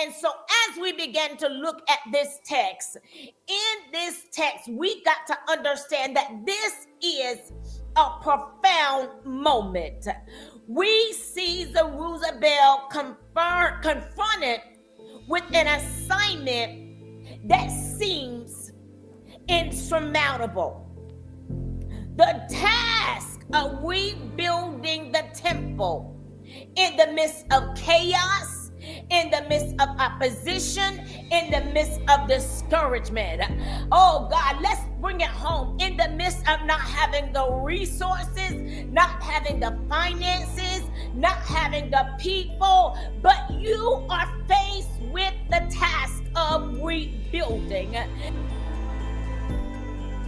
And so as we begin to look at this text, in this text, we got to understand that this is a profound moment. We see Zerubbabel confronted with an assignment that seems insurmountable. The task of rebuilding the temple in the midst of chaos, in the midst of opposition, in the midst of discouragement. Oh God, let's bring it home. In the midst of not having the resources, not having the finances, not having the people, but you are faced with the task of rebuilding.